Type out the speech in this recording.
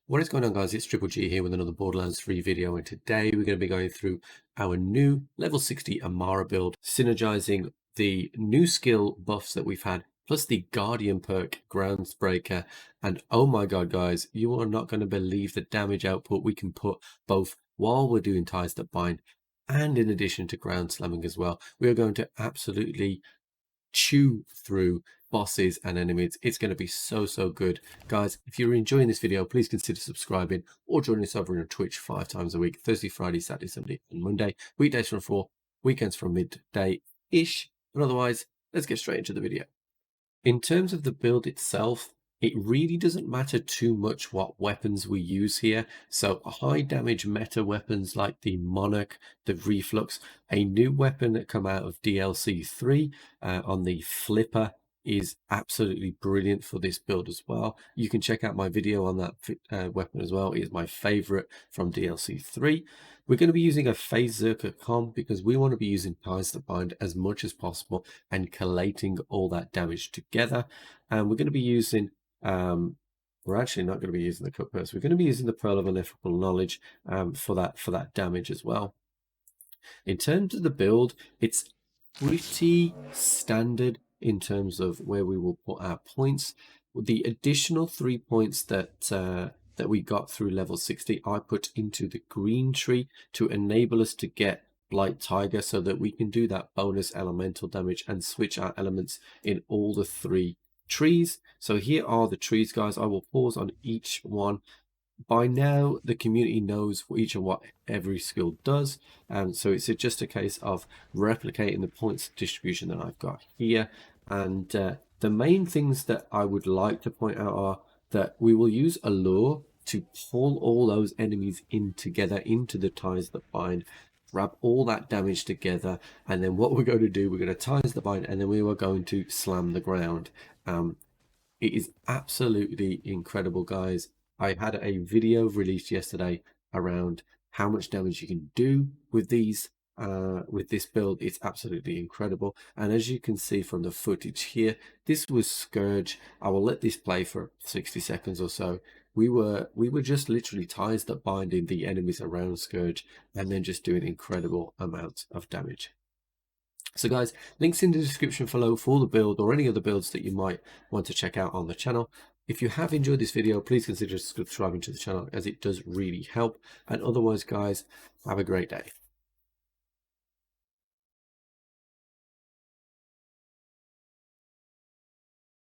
What is going on, guys? It's Triple G here with another Borderlands 3 video, and today we're going to be going through our new level 60 Amara build, synergizing the new skill buffs that we've had, plus the Guardian perk, Groundbreaker, and oh my god, guys, you are not going to believe the damage output we can put both while we're doing Ties That Bind and in addition to ground slamming as well. We are going to absolutely chew through bosses and enemies. It's going to be so good, guys. If you're enjoying this video, please consider subscribing or joining us over on Twitch 5 times a week: Thursday, Friday, Saturday, Sunday and Monday, weekdays from 4, weekends from midday ish. And otherwise, let's get straight into the video. In terms of the build itself, it really doesn't matter too much what weapons we use here. So high damage meta weapons like the Monarch, the Reflux, a new weapon that come out of DLC 3 on the Flipper is absolutely brilliant for this build as well. You can check out my video on that weapon as well. It is my favorite from DLC 3. We're going to be using a phase Zerker comp because we want to be using Ties That Bind as much as possible and collating all that damage together. And we're going to be using we're actually not going to be using the cut purse. We're going to be using the Pearl of Ineffable Knowledge for that damage as well. In terms of the build, it's pretty standard in terms of where we will put our points. The additional 3 points that we got through level 60, I put into the green tree to enable us to get Blight Tiger so that we can do that bonus elemental damage and switch our elements in all the 3 trees. So here are the trees, guys. I will pause on each one. By now the community knows each and what every skill does, and so it's just a case of replicating the points distribution that I've got here. And the main things that I would like to point out are that we will use Allure to pull all those enemies in together into the Ties That Bind, grab all that damage together, and then what we're going to do, we're going to Ties That Bind, and then we are going to slam the ground. It is absolutely incredible, guys. I had a video released yesterday around how much damage you can do with these with this build. It's absolutely incredible, and as you can see from the footage here, this was Scourge. I will let this play for 60 seconds or so. We were just literally Ties That Binding the enemies around Scourge and then just doing incredible amounts of damage. So guys, links in the description below for the build or any other builds that you might want to check out on the channel. If you have enjoyed this video, please consider subscribing to the channel as it does really help. And otherwise, guys, have a great day.